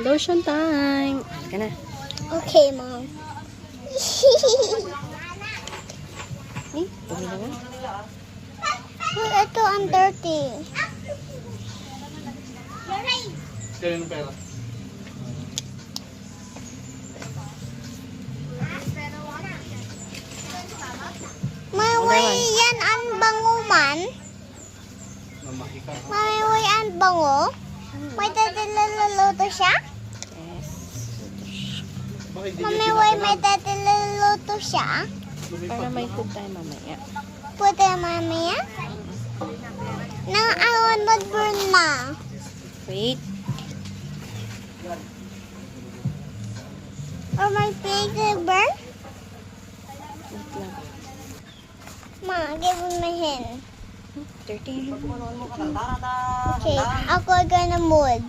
Lotion time. Ka na. Okay, Mom. Dumi na nga. Ito ang dirty. Kaya ng pera. May yan ang bango man. Mamaki ka. May ang bango. May tatiluluto siya. Yes. Bakit di May tatiluluto siya. Para may food tayo mamaya. Pwede mamaya. Nang awan mag-burn na. Wait. Or my pig burn. Wait lang. Ma, give me my hand. 30. Okay, ako gonna mood.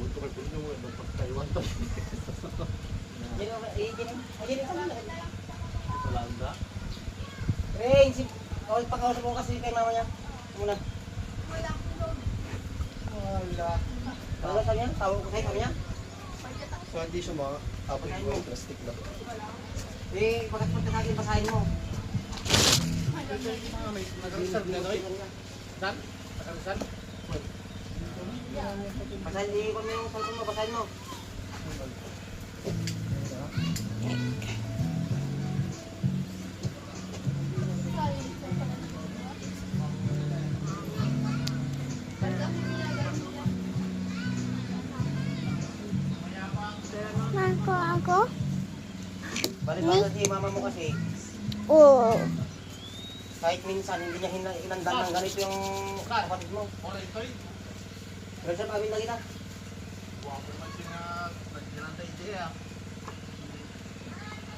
Ito kay Bruno, ano pag Taiwan to. Palanda. Ray, pakausap mo kasi kay mama niya. Muna. Wala. Ano sabi niya? Tawag ko sa'yo, sabi niya? So hindi siya mga apat yung plastic na. Eh, pagkapunta sa akin, basahin mo. Nag-reserve na rin. Saan? Saan? Basahin, ikon mo yung cellphone mo, basahin mo. Ako? Balik ba si mama mo kasi, Oo. kahit minsan hindi niya hinandang ng ganito yung kapatid mo. Pero siya pagawin na kita.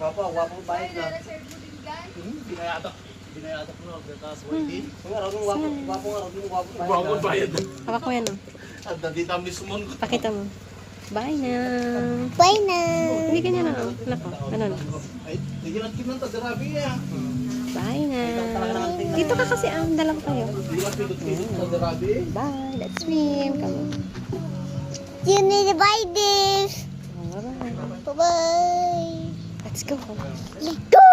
Wapo, bayad na. Binayatak mo. Tapos waiting. Kung nga raw yung wapo nga raw yung wapo. Bawal bayad na. Hawak mo yan. At nandito ang mismo. Pakita mo. Bye na. Bye na. Hindi ganyan na. Nako. Ano na. Ay, hindi natin kinanta. Grabe yan. Bye na. Dito ka kasi dalang tayo. Hindi natin kinanta. Grabe. Bye. Let's swim. Come on. You need to buy this. Bye-bye. Bye-bye. Let's go. Let's go.